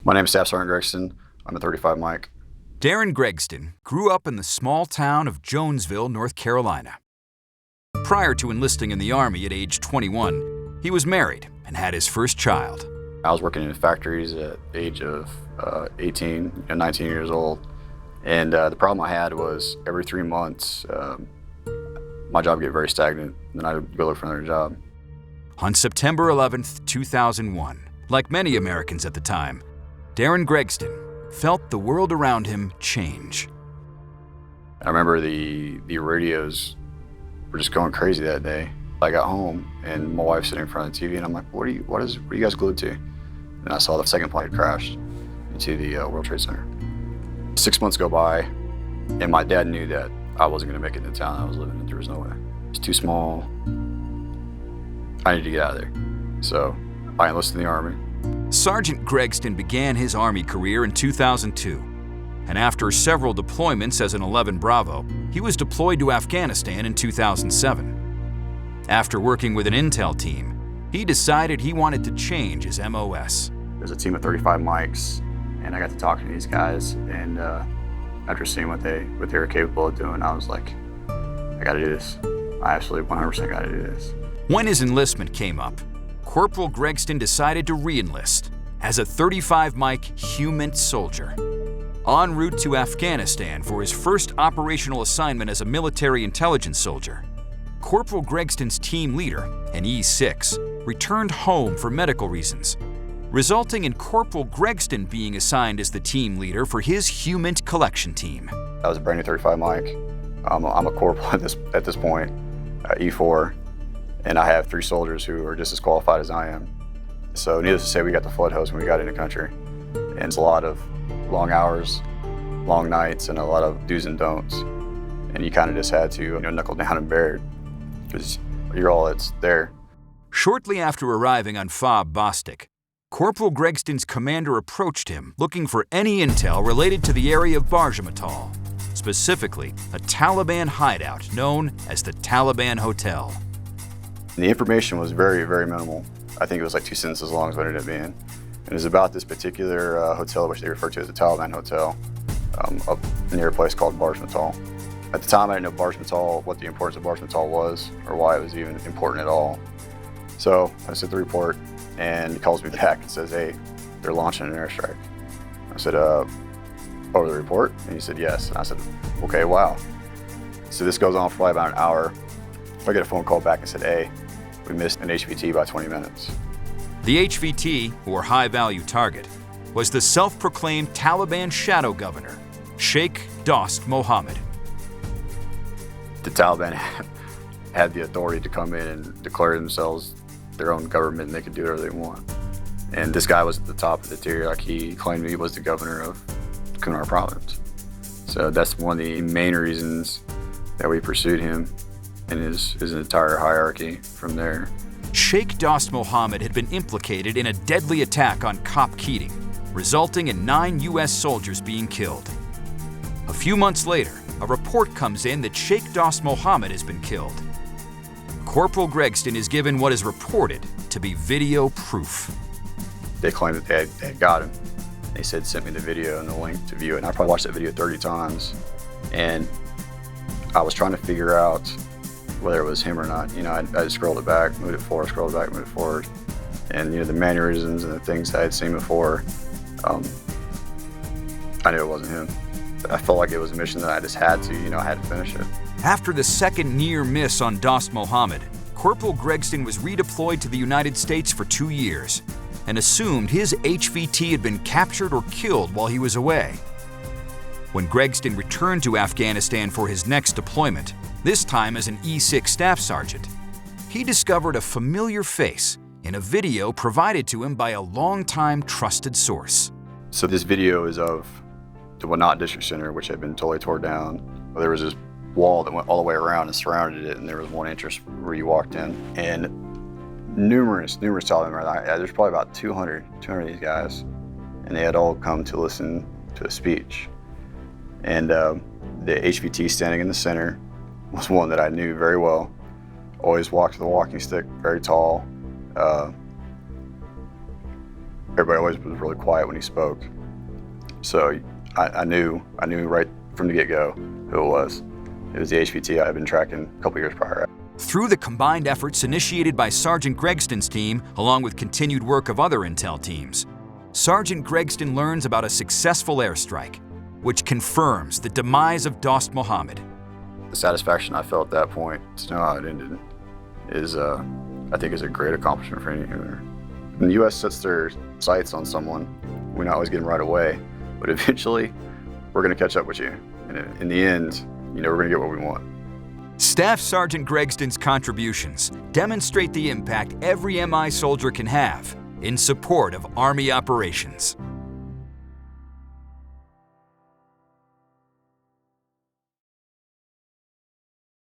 My name is Staff Sergeant Gregston. I'm a 35 Mike. Darren Gregston grew up in the small town of Jonesville, North Carolina. Prior to enlisting in the Army at age 21, he was married and had his first child. I was working in factories at the age of 18 and 19 years old. And the problem I had was every 3 months, my job would get very stagnant, and then I would go look for another job. On September 11th, 2001, like many Americans at the time, Darren Gregston felt the world around him change. I remember the radios were just going crazy that day. I got home and my wife's sitting in front of the TV and I'm like, what are you guys glued to? And I saw the second plane crashed into the World Trade Center. 6 months go by and my dad knew that I wasn't gonna make it in the town I was living in. There was no way. It's too small. I needed to get out of there. So I enlisted in the Army. Sergeant Gregston began his Army career in 2002, and after several deployments as an 11 Bravo, he was deployed to Afghanistan in 2007. After working with an intel team, he decided he wanted to change his MOS. There's a team of 35 Mikes, and I got to talking to these guys, and after seeing what they were capable of doing, I was like, I gotta do this. I absolutely 100% gotta do this. When his enlistment came up, Corporal Gregston decided to re-enlist as a 35 Mike HUMINT soldier. En route to Afghanistan for his first operational assignment as a military intelligence soldier, Corporal Gregston's team leader, an E6, returned home for medical reasons, resulting in Corporal Gregston being assigned as the team leader for his HUMINT collection team. I was a brand new 35 Mike. I'm a corporal at this point, E4. And I have 3 soldiers who are just as qualified as I am. So needless to say, we got the flood hose when we got into country. And it's a lot of long hours, long nights, and a lot of do's and don'ts. And you kind of just had to knuckle down and bear it, because you're all that's there. Shortly after arriving on FOB Bostic, Corporal Gregston's commander approached him looking for any intel related to the area of Barjamatal, specifically a Taliban hideout known as the Taliban Hotel. And the information was very, very minimal. I think it was like 2 sentences long is what it ended up being. And it was about this particular hotel, which they refer to as the Taliban Hotel, up near a place called Barjamatal. At the time, I didn't know Barjamatal, what the importance of Barjamatal was, or why it was even important at all. So I sent the report, and he calls me back and says, hey, they're launching an airstrike. I said, over the report? And he said, yes. And I said, okay, wow. So this goes on for probably about an hour. I get a phone call back and said, hey, we missed an HVT by 20 minutes. The HVT, or high-value target, was the self-proclaimed Taliban shadow governor, Sheikh Dost Mohammed. The Taliban had the authority to come in and declare themselves their own government, and they could do whatever they want. And this guy was at the top of the tier. Like, he claimed he was the governor of Kunar province. So that's one of the main reasons that we pursued him and his entire hierarchy from there. Sheikh Dost Mohammed had been implicated in a deadly attack on Cop Keating, resulting in 9 U.S. soldiers being killed. A few months later, a report comes in that Sheikh Dost Mohammed has been killed. Corporal Gregston is given what is reported to be video proof. They claimed that they had got him. They said, sent me the video and the link to view it. And I probably watched that video 30 times. And I was trying to figure out whether it was him or not. I just scrolled it back, moved it forward, scrolled it back, moved it forward. And the mannerisms and the things I had seen before, I knew it wasn't him. I felt like it was a mission that I just had to, I had to finish it. After the second near miss on Dost Mohammed, Corporal Gregston was redeployed to the United States for 2 years and assumed his HVT had been captured or killed while he was away. When Gregston returned to Afghanistan for his next deployment, this time as an E6 staff sergeant, he discovered a familiar face in a video provided to him by a longtime trusted source. So this video is of the Wanat District Center, which had been totally torn down. There was this wall that went all the way around and surrounded it, and there was one entrance where you walked in. And numerous Taliban, there's probably about 200 of these guys, and they had all come to listen to a speech. And the HVT standing in the center was one that I knew very well. Always walked with a walking stick, very tall. everybody always was really quiet when he spoke. So I knew right from the get-go who it was. It was the HVT I had been tracking a couple years prior. Through the combined efforts initiated by Sergeant Gregston's team, along with continued work of other intel teams, Sergeant Gregston learns about a successful airstrike, which confirms the demise of Dost Mohammed. The satisfaction I felt at that point to know how it ended is, I think, is a great accomplishment for any human. When the U.S. sets their sights on someone, we not always get them right away, but eventually, we're going to catch up with you. And in the end, we're going to get what we want. Staff Sergeant Gregston's contributions demonstrate the impact every MI soldier can have in support of Army operations.